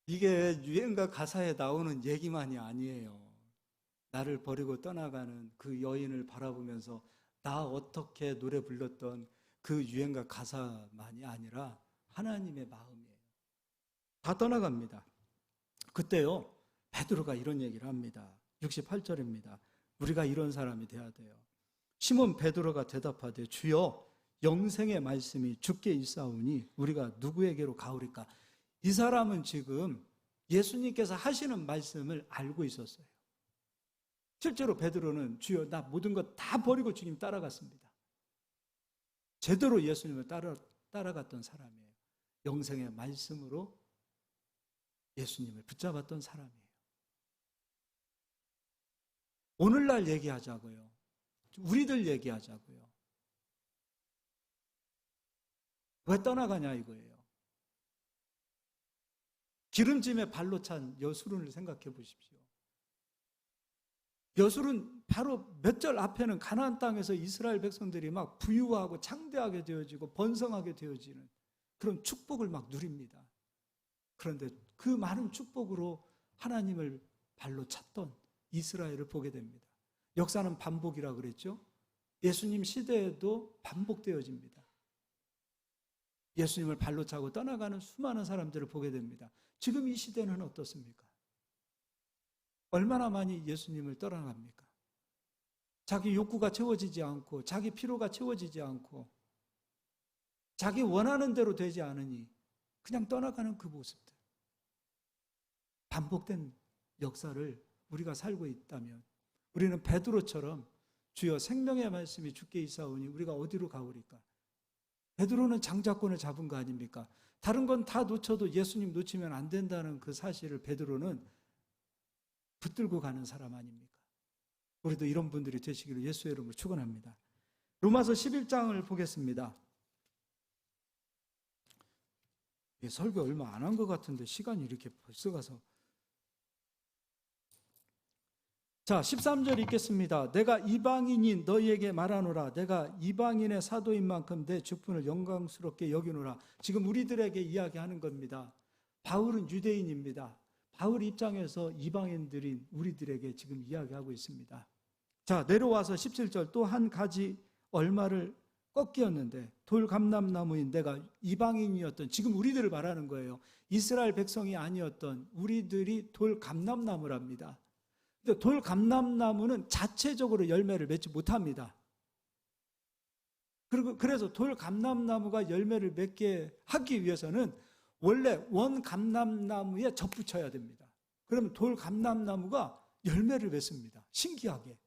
이게 유행가 가사에 나오는 얘기만이 아니에요. 나를 버리고 떠나가는 그 여인을 바라보면서 나 어떻게 노래 불렀던 그 유행가 가사만이 아니라 하나님의 마음이에요. 다 떠나갑니다. 그때요, 베드로가 이런 얘기를 합니다. 68절입니다. 우리가 이런 사람이 돼야 돼요. 시몬 베드로가 대답하되 주여 영생의 말씀이 주께 있사오니 우리가 누구에게로 가오리까? 이 사람은 지금 예수님께서 하시는 말씀을 알고 있었어요. 실제로 베드로는 주여 나 모든 것 다 버리고 주님 따라갔습니다. 제대로 예수님을 따라갔던 사람이에요. 영생의 말씀으로 예수님을 붙잡았던 사람이에요. 오늘날 얘기하자고요. 우리들 얘기하자고요. 왜 떠나가냐 이거예요. 기름짐에 발로 찬 여수론을 생각해 보십시오. 여술은 바로 몇 절 앞에는 가나안 땅에서 이스라엘 백성들이 막 부유하고 창대하게 되어지고 번성하게 되어지는 그런 축복을 막 누립니다. 그런데 그 많은 축복으로 하나님을 발로 찼던 이스라엘을 보게 됩니다. 역사는 반복이라 그랬죠. 예수님 시대에도 반복되어집니다. 예수님을 발로 차고 떠나가는 수많은 사람들을 보게 됩니다. 지금 이 시대는 어떻습니까? 얼마나 많이 예수님을 떠나갑니까? 자기 욕구가 채워지지 않고 자기 피로가 채워지지 않고 자기 원하는 대로 되지 않으니 그냥 떠나가는 그 모습들. 반복된 역사를 우리가 살고 있다면 우리는 베드로처럼 주여 생명의 말씀이 주께 있사오니 우리가 어디로 가오리까? 베드로는 장자권을 잡은 거 아닙니까? 다른 건 다 놓쳐도 예수님 놓치면 안 된다는 그 사실을 베드로는 붙들고 가는 사람 아닙니까? 우리도 이런 분들이 되시기를 예수의 이름으로 축원합니다. 로마서 11장을 보겠습니다. 설교 얼마 안 한 것 같은데 시간이 이렇게 벌써 가서. 자, 13절 읽겠습니다. 내가 이방인인 너희에게 말하노라. 내가 이방인의 사도인 만큼 내 직분을 영광스럽게 여기노라. 지금 우리들에게 이야기하는 겁니다. 바울은 유대인입니다. 바울 입장에서 이방인들인 우리들에게 지금 이야기하고 있습니다. 자, 내려와서 17절 또 한 가지 얼마를 꺾이었는데 돌감람나무인 내가 이방인이었던 지금 우리들을 말하는 거예요. 이스라엘 백성이 아니었던 우리들이 돌감람나무랍니다. 근데 돌감람나무는 자체적으로 열매를 맺지 못합니다. 그래서 돌감람나무가 열매를 맺게 하기 위해서는 원래 원감람나무에 접붙여야 됩니다. 그러면 돌감람나무가 열매를 맺습니다. 신기하게.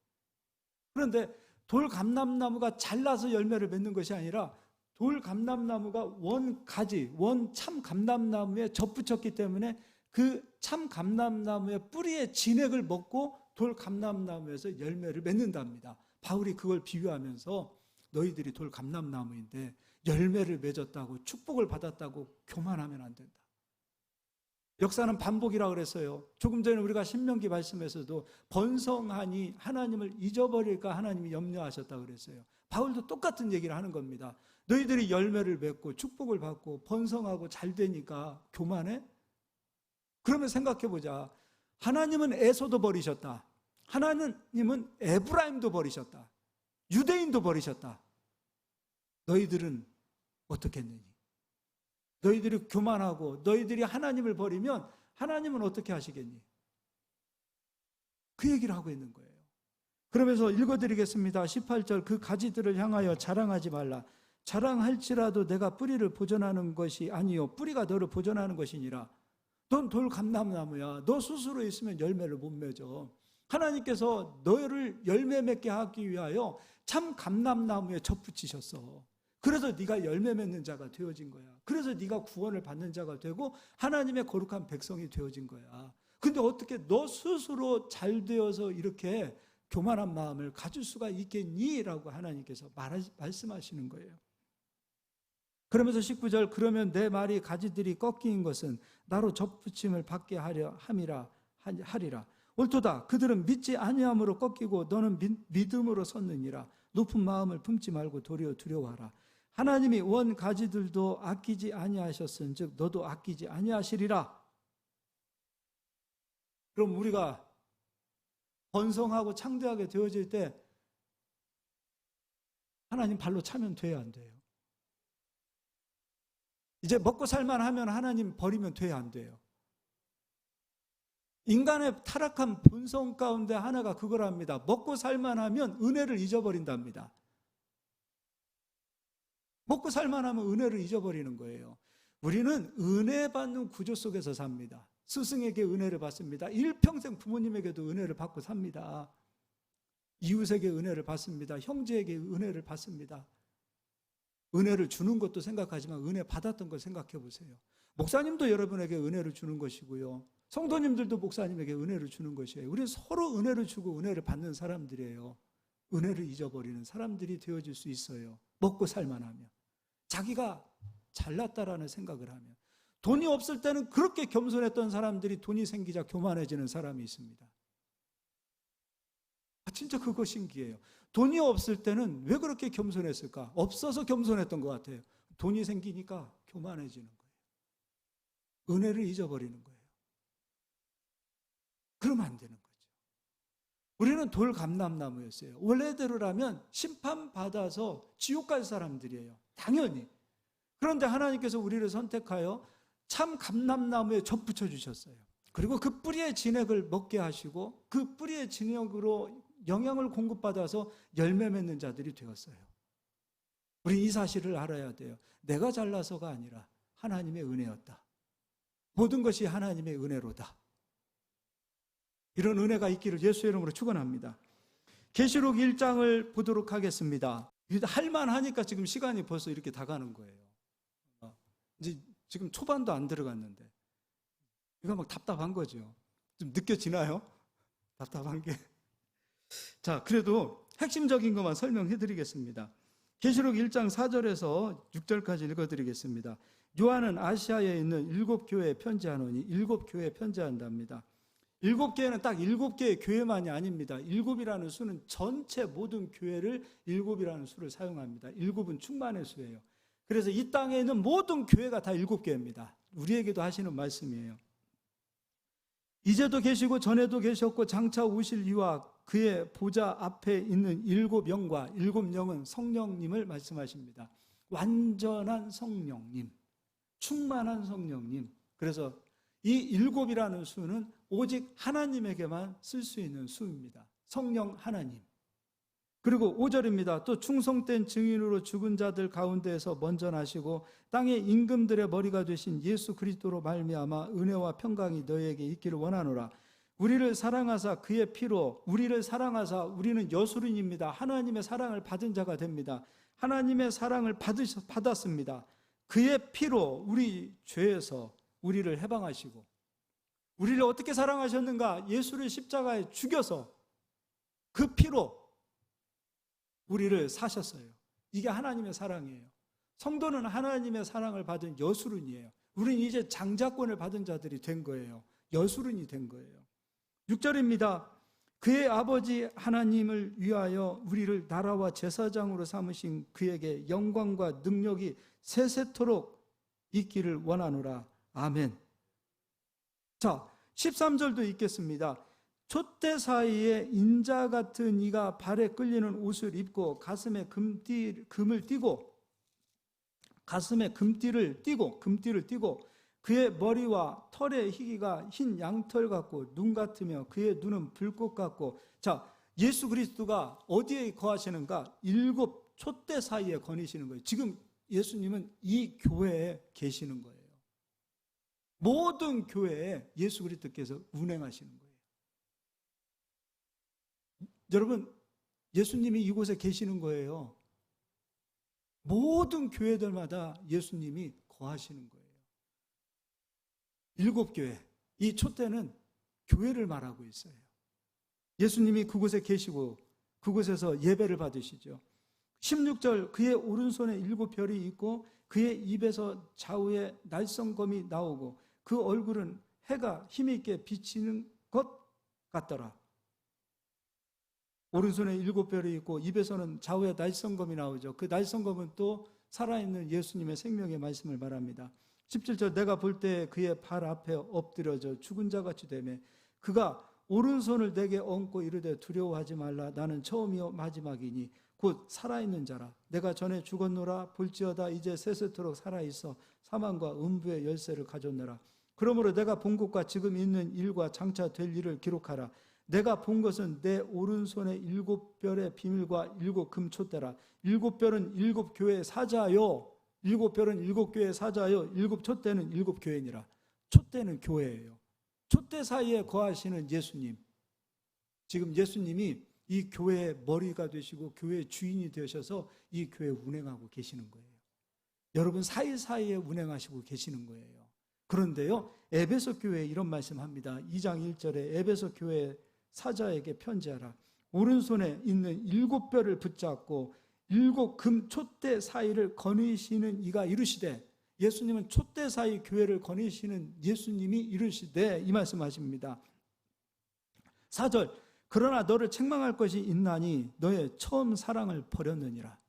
그런데 돌감람나무가 잘라서 열매를 맺는 것이 아니라 돌감람나무가 원가지, 원참감람나무에 접붙였기 때문에 그 참감람나무의 뿌리의 진액을 먹고 돌감람나무에서 열매를 맺는답니다. 바울이 그걸 비유하면서 너희들이 돌감람나무인데 열매를 맺었다고 축복을 받았다고 교만하면 안 된다. 역사는 반복이라 그랬어요. 조금 전에 우리가 신명기 말씀에서도 번성하니 하나님을 잊어버릴까 하나님이 염려하셨다 그랬어요. 바울도 똑같은 얘기를 하는 겁니다. 너희들이 열매를 맺고 축복을 받고 번성하고 잘 되니까 교만해? 그러면 생각해보자. 하나님은 에서도 버리셨다. 하나님은 에브라임도 버리셨다. 유대인도 버리셨다. 너희들은 어떻게 했느니? 너희들이 교만하고 너희들이 하나님을 버리면 하나님은 어떻게 하시겠니? 그 얘기를 하고 있는 거예요. 그러면서 읽어드리겠습니다. 18절 그 가지들을 향하여 자랑하지 말라. 자랑할지라도 내가 뿌리를 보존하는 것이 아니요 뿌리가 너를 보존하는 것이니라. 넌 돌 감람나무야. 너 스스로 있으면 열매를 못 맺어. 하나님께서 너를 열매 맺게 하기 위하여 참 감람나무에 접붙이셨어. 그래서 네가 열매 맺는 자가 되어진 거야. 그래서 네가 구원을 받는 자가 되고 하나님의 거룩한 백성이 되어진 거야. 근데 어떻게 너 스스로 잘 되어서 이렇게 교만한 마음을 가질 수가 있겠니? 라고 하나님께서 말씀하시는 거예요. 그러면서 19절 그러면 내 말이 가지들이 꺾인 것은 나로 접붙임을 받게 하리라. 옳도다. 그들은 믿지 아니함으로 꺾이고 너는 믿음으로 섰느니라. 높은 마음을 품지 말고 도리어 두려워하라. 하나님이 원 가지들도 아끼지 아니하셨은즉 너도 아끼지 아니하시리라. 그럼 우리가 번성하고 창대하게 되어질 때 하나님 발로 차면 돼야 안 돼요? 이제 먹고 살만 하면 하나님 버리면 돼야 안 돼요? 인간의 타락한 본성 가운데 하나가 그거랍니다. 먹고 살만 하면 은혜를 잊어버린답니다. 먹고 살만 하면 은혜를 잊어버리는 거예요. 우리는 은혜 받는 구조 속에서 삽니다. 스승에게 은혜를 받습니다. 일평생 부모님에게도 은혜를 받고 삽니다. 이웃에게 은혜를 받습니다. 형제에게 은혜를 받습니다. 은혜를 주는 것도 생각하지만 은혜 받았던 걸 생각해 보세요. 목사님도 여러분에게 은혜를 주는 것이고요. 성도님들도 목사님에게 은혜를 주는 것이에요. 우리는 서로 은혜를 주고 은혜를 받는 사람들이에요. 은혜를 잊어버리는 사람들이 되어질 수 있어요. 먹고 살만 하면. 자기가 잘났다라는 생각을 하면. 돈이 없을 때는 그렇게 겸손했던 사람들이 돈이 생기자 교만해지는 사람이 있습니다. 진짜 그거 신기해요. 돈이 없을 때는 왜 그렇게 겸손했을까? 없어서 겸손했던 것 같아요. 돈이 생기니까 교만해지는 거예요. 은혜를 잊어버리는 거예요. 그러면 안 되는 거죠. 우리는 돌 감람나무였어요. 원래대로라면 심판받아서 지옥 갈 사람들이에요. 당연히. 그런데 하나님께서 우리를 선택하여 참 감람나무에 접붙여 주셨어요. 그리고 그 뿌리의 진액을 먹게 하시고 그 뿌리의 진액으로 영양을 공급받아서 열매 맺는 자들이 되었어요. 우리 이 사실을 알아야 돼요. 내가 잘나서가 아니라 하나님의 은혜였다. 모든 것이 하나님의 은혜로다. 이런 은혜가 있기를 예수의 이름으로 축원합니다. 계시록 1장을 보도록 하겠습니다. 할만하니까 지금 시간이 벌써 이렇게 다 가는 거예요. 이제 지금 초반도 안 들어갔는데 이거 막 답답한 거죠. 좀 느껴지나요? 답답한 게. 자, 그래도 핵심적인 것만 설명해 드리겠습니다. 계시록 1장 4절에서 6절까지 읽어드리겠습니다. 요한은 아시아에 있는 7교회에 편지하노니 7교회에 편지한답니다. 7개는 딱 7개의 교회만이 아닙니다. 7이라는 수는 전체 모든 교회를 7이라는 수를 사용합니다. 7은 충만의 수예요. 그래서 이 땅에 있는 모든 교회가 다 7개입니다. 우리에게도 하시는 말씀이에요. 이제도 계시고 전에도 계셨고 장차 오실 이와 그의 보좌 앞에 있는 7영과 7영은 성령님을 말씀하십니다. 완전한 성령님, 충만한 성령님. 그래서 이 7이라는 수는 오직 하나님에게만 쓸 수 있는 수입니다. 성령 하나님. 그리고 5절입니다. 또 충성된 증인으로 죽은 자들 가운데에서 먼저 나시고 땅의 임금들의 머리가 되신 예수 그리스도로 말미암아 은혜와 평강이 너희에게 있기를 원하노라. 우리를 사랑하사 그의 피로 우리를 사랑하사 우리는 여수린입니다. 하나님의 사랑을 받은 자가 됩니다. 하나님의 사랑을 받았습니다. 그의 피로 우리 죄에서 우리를 해방하시고 우리를 어떻게 사랑하셨는가? 예수를 십자가에 죽여서 그 피로 우리를 사셨어요. 이게 하나님의 사랑이에요. 성도는 하나님의 사랑을 받은 여수른이에요. 우리는 이제 장자권을 받은 자들이 된 거예요. 여술인이 된 거예요. 6절입니다. 그의 아버지 하나님을 위하여 우리를 나라와 제사장으로 삼으신 그에게 영광과 능력이 세세토록 있기를 원하노라. 아멘. 자, 13절도 읽겠습니다. 촛대 사이에 인자 같은 이가 발에 끌리는 옷을 입고 가슴에 금을 띠고 금띠를 띠고 그의 머리와 털의 희기가 흰 양털 같고 눈 같으며 그의 눈은 불꽃 같고. 자, 예수 그리스도가 어디에 거하시는가? 7 촛대 사이에 거니시는 거예요. 지금 예수님은 이 교회에 계시는 거예요. 모든 교회에 예수 그리스도께서 운행하시는 거예요. 여러분, 예수님이 이곳에 계시는 거예요. 모든 교회들마다 예수님이 거하시는 거예요. 7 교회, 이 촛대는 교회를 말하고 있어요. 예수님이 그곳에 계시고 그곳에서 예배를 받으시죠. 16절, 그의 오른손에 7 별이 있고 그의 입에서 좌우에 날성검이 나오고 그 얼굴은 해가 힘있게 비치는 것 같더라. 오른손에 7 별이 있고 입에서는 좌우에 날성검이 나오죠. 그 날성검은 또 살아있는 예수님의 생명의 말씀을 말합니다. 17절, 내가 볼 때 그의 발 앞에 엎드려져 죽은 자같이 되매 그가 오른손을 내게 얹고 이르되 두려워하지 말라. 나는 처음이요 마지막이니 곧 살아있는 자라. 내가 전에 죽었노라. 볼지어다 이제 세세토록 살아있어 사망과 음부의 열쇠를 가졌노라. 그러므로 내가 본 것과 지금 있는 일과 장차 될 일을 기록하라. 내가 본 것은 내 오른손에 7 별의 비밀과 7 금촛대라. 7 별은 7 교회의 사자요. 7 별은 7 교회의 사자요. 7 촛대는 7 교회니라. 촛대는 교회예요. 촛대 사이에 거하시는 예수님. 지금 예수님이 이 교회의 머리가 되시고 교회의 주인이 되셔서 이 교회 운행하고 계시는 거예요. 여러분 사이사이에 운행하시고 계시는 거예요. 그런데요, 에베소 교회에 이런 말씀합니다. 2장 1절에 에베소 교회 사자에게 편지하라. 오른손에 있는 7 별을 붙잡고 7 금 촛대 사이를 거니시는 이가 이르시되, 예수님은 촛대 사이 교회를 거니시는 예수님이 이르시되 이 말씀하십니다. 4절, 그러나 너를 책망할 것이 있나니 너의 처음 사랑을 버렸느니라.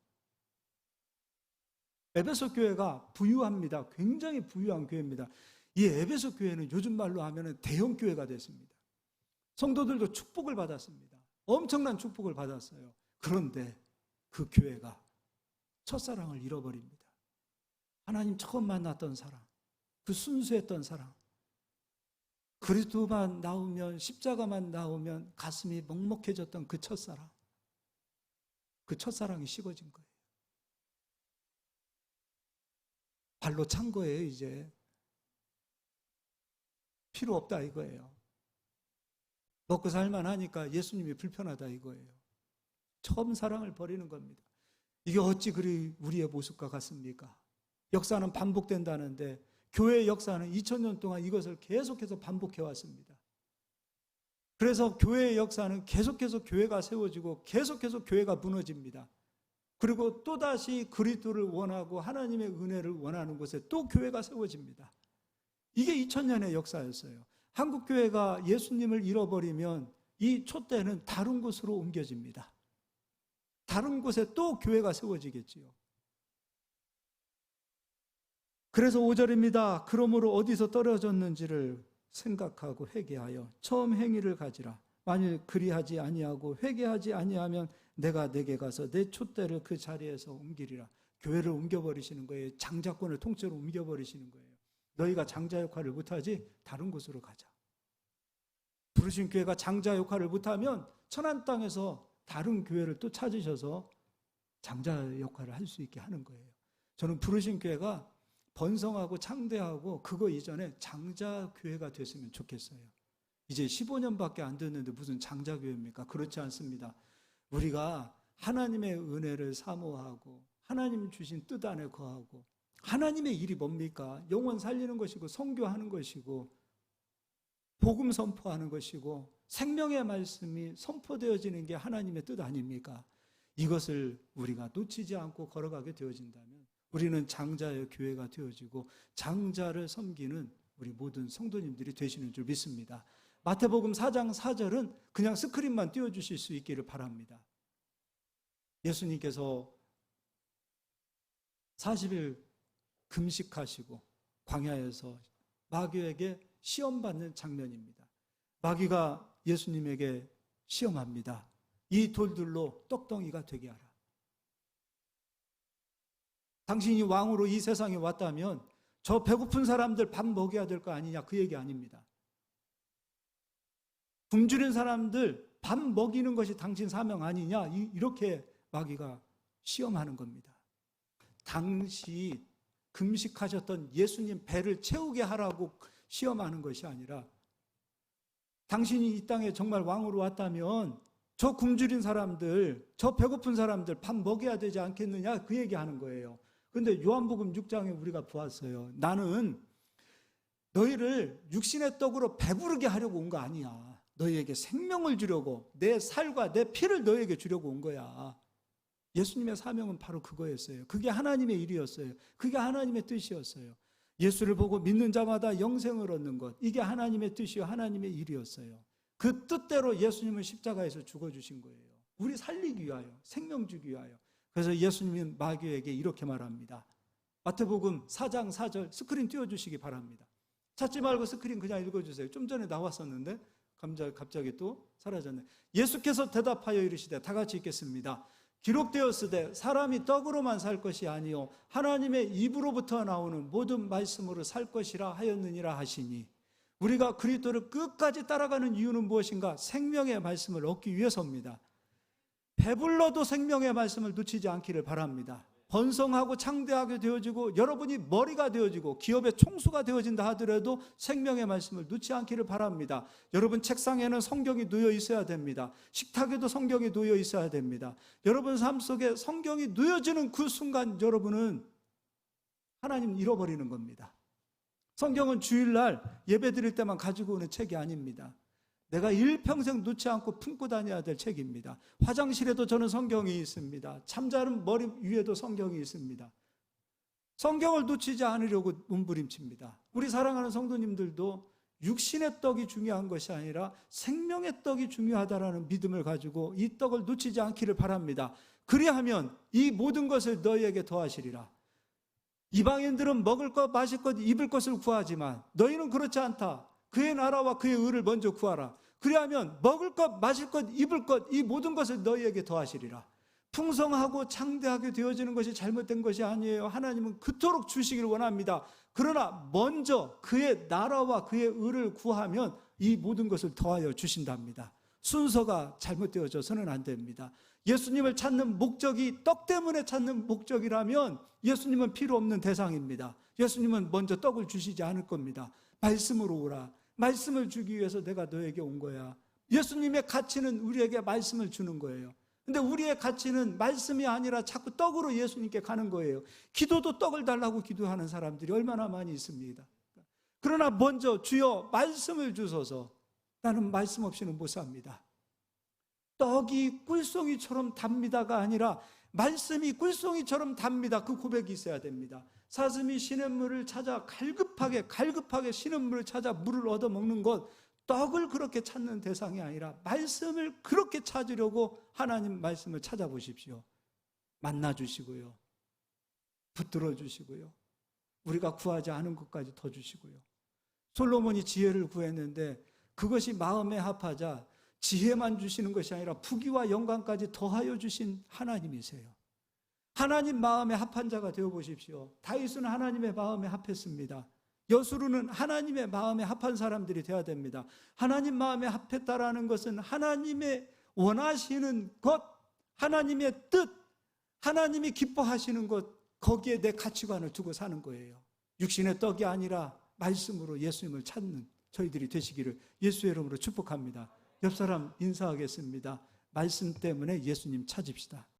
에베소 교회가 부유합니다. 굉장히 부유한 교회입니다. 이 에베소 교회는 요즘 말로 하면 대형 교회가 됐습니다. 성도들도 축복을 받았습니다. 엄청난 축복을 받았어요. 그런데 그 교회가 첫사랑을 잃어버립니다. 하나님 처음 만났던 사랑, 그 순수했던 사랑, 그리스도만 나오면, 십자가만 나오면 가슴이 먹먹해졌던 그 첫사랑, 그 첫사랑이 식어진 거예요. 발로 찬 거예요. 이제 필요 없다 이거예요. 먹고 살만하니까 예수님이 불편하다 이거예요. 처음 사랑을 버리는 겁니다. 이게 어찌 그리 우리의 모습과 같습니까? 역사는 반복된다는데 교회의 역사는 2000년 동안 이것을 계속해서 반복해 왔습니다. 그래서 교회의 역사는 계속해서 교회가 세워지고 계속해서 교회가 무너집니다. 그리고 또다시 그리스도를 원하고 하나님의 은혜를 원하는 곳에 또 교회가 세워집니다. 이게 2000년의 역사였어요. 한국교회가 예수님을 잃어버리면 이 촛대는 다른 곳으로 옮겨집니다. 다른 곳에 또 교회가 세워지겠지요. 그래서 5절입니다. 그러므로 어디서 떨어졌는지를 생각하고 회개하여 처음 행위를 가지라. 만일 그리하지 아니하고 회개하지 아니하면 내가 내게 가서 내 촛대를 그 자리에서 옮기리라. 교회를 옮겨버리시는 거예요. 장자권을 통째로 옮겨버리시는 거예요. 너희가 장자 역할을 못하지? 다른 곳으로 가자. 부르신 교회가 장자 역할을 못하면 천한 땅에서 다른 교회를 또 찾으셔서 장자 역할을 할 수 있게 하는 거예요. 저는 부르신 교회가 번성하고 창대하고 그거 이전에 장자 교회가 됐으면 좋겠어요. 이제 15년밖에 안 됐는데 무슨 장자 교회입니까? 그렇지 않습니다. 우리가 하나님의 은혜를 사모하고 하나님 주신 뜻 안에 거하고, 하나님의 일이 뭡니까? 영혼 살리는 것이고 선교하는 것이고 복음 선포하는 것이고 생명의 말씀이 선포되어지는 게 하나님의 뜻 아닙니까? 이것을 우리가 놓치지 않고 걸어가게 되어진다면 우리는 장자의 교회가 되어지고 장자를 섬기는 우리 모든 성도님들이 되시는 줄 믿습니다. 마태복음 4장 4절은 그냥 스크린만 띄워주실 수 있기를 바랍니다. 예수님께서 40일 금식하시고 광야에서 마귀에게 시험받는 장면입니다. 마귀가 예수님에게 시험합니다. 이 돌들로 떡덩이가 되게 하라. 당신이 왕으로 이 세상에 왔다면 저 배고픈 사람들 밥 먹여야 될 거 아니냐, 그 얘기 아닙니다. 굶주린 사람들 밥 먹이는 것이 당신 사명 아니냐, 이렇게 마귀가 시험하는 겁니다. 당시 금식하셨던 예수님 배를 채우게 하라고 시험하는 것이 아니라, 당신이 이 땅에 정말 왕으로 왔다면 저 굶주린 사람들, 저 배고픈 사람들 밥 먹여야 되지 않겠느냐, 그 얘기하는 거예요. 그런데 요한복음 6장에 우리가 보았어요. 나는 너희를 육신의 떡으로 배부르게 하려고 온 거 아니야. 너희에게 생명을 주려고, 내 살과 내 피를 너희에게 주려고 온 거야. 예수님의 사명은 바로 그거였어요. 그게 하나님의 일이었어요. 그게 하나님의 뜻이었어요. 예수를 보고 믿는 자마다 영생을 얻는 것, 이게 하나님의 뜻이요 하나님의 일이었어요. 그 뜻대로 예수님은 십자가에서 죽어주신 거예요. 우리 살리기 위하여, 생명 주기 위하여. 그래서 예수님은 마귀에게 이렇게 말합니다. 마태복음 4장 4절 스크린 띄워주시기 바랍니다. 찾지 말고 스크린 그냥 읽어주세요. 좀 전에 나왔었는데 갑자기 또 사라졌네. 예수께서 대답하여 이르시되, 다 같이 읽겠습니다. 기록되었으되 사람이 떡으로만 살 것이 아니요 하나님의 입으로부터 나오는 모든 말씀으로 살 것이라 하였느니라 하시니, 우리가 그리스도를 끝까지 따라가는 이유는 무엇인가? 생명의 말씀을 얻기 위해서입니다. 배불러도 생명의 말씀을 놓치지 않기를 바랍니다. 번성하고 창대하게 되어지고 여러분이 머리가 되어지고 기업의 총수가 되어진다 하더라도 생명의 말씀을 놓지 않기를 바랍니다. 여러분 책상에는 성경이 놓여 있어야 됩니다. 식탁에도 성경이 놓여 있어야 됩니다. 여러분 삶 속에 성경이 놓여지는 그 순간 여러분은 하나님 잃어버리는 겁니다. 성경은 주일날 예배 드릴 때만 가지고 오는 책이 아닙니다. 내가 일평생 놓지 않고 품고 다녀야 될 책입니다. 화장실에도 저는 성경이 있습니다. 잠자는 머리 위에도 성경이 있습니다. 성경을 놓치지 않으려고 몸부림칩니다. 우리 사랑하는 성도님들도 육신의 떡이 중요한 것이 아니라 생명의 떡이 중요하다라는 믿음을 가지고 이 떡을 놓치지 않기를 바랍니다. 그리하면 이 모든 것을 너희에게 더하시리라. 이방인들은 먹을 것, 마실 것, 입을 것을 구하지만 너희는 그렇지 않다. 그의 나라와 그의 의를 먼저 구하라. 그리하면 먹을 것, 마실 것, 입을 것, 이 모든 것을 너희에게 더하시리라. 풍성하고 창대하게 되어지는 것이 잘못된 것이 아니에요. 하나님은 그토록 주시기를 원합니다. 그러나 먼저 그의 나라와 그의 의를 구하면 이 모든 것을 더하여 주신답니다. 순서가 잘못되어져서는 안 됩니다. 예수님을 찾는 목적이 떡 때문에 찾는 목적이라면 예수님은 필요 없는 대상입니다. 예수님은 먼저 떡을 주시지 않을 겁니다. 말씀으로 오라. 말씀을 주기 위해서 내가 너에게 온 거야. 예수님의 가치는 우리에게 말씀을 주는 거예요. 근데 우리의 가치는 말씀이 아니라 자꾸 떡으로 예수님께 가는 거예요. 기도도 떡을 달라고 기도하는 사람들이 얼마나 많이 있습니다. 그러나 먼저 주여 말씀을 주소서. 나는 말씀 없이는 못 삽니다. 떡이 꿀송이처럼 답니다가 아니라 말씀이 꿀송이처럼 답니다. 그 고백이 있어야 됩니다. 사슴이 시냇물을 찾아 갈급하게 시냇물을 찾아 물을 얻어먹는 것, 떡을 그렇게 찾는 대상이 아니라 말씀을 그렇게 찾으려고 하나님 말씀을 찾아보십시오. 만나주시고요, 붙들어 주시고요, 우리가 구하지 않은 것까지 더 주시고요. 솔로몬이 지혜를 구했는데 그것이 마음에 합하자 지혜만 주시는 것이 아니라 부귀와 영광까지 더하여 주신 하나님이세요. 하나님 마음에 합한 자가 되어 보십시오. 다윗은 하나님의 마음에 합했습니다. 여수르는 하나님의 마음에 합한 사람들이 되어야 됩니다. 하나님 마음에 합했다라는 것은 하나님의 원하시는 것, 하나님의 뜻, 하나님이 기뻐하시는 것, 거기에 내 가치관을 두고 사는 거예요. 육신의 떡이 아니라 말씀으로 예수님을 찾는 저희들이 되시기를 예수의 이름으로 축복합니다. 옆 사람 인사하겠습니다. 말씀 때문에 예수님 찾읍시다.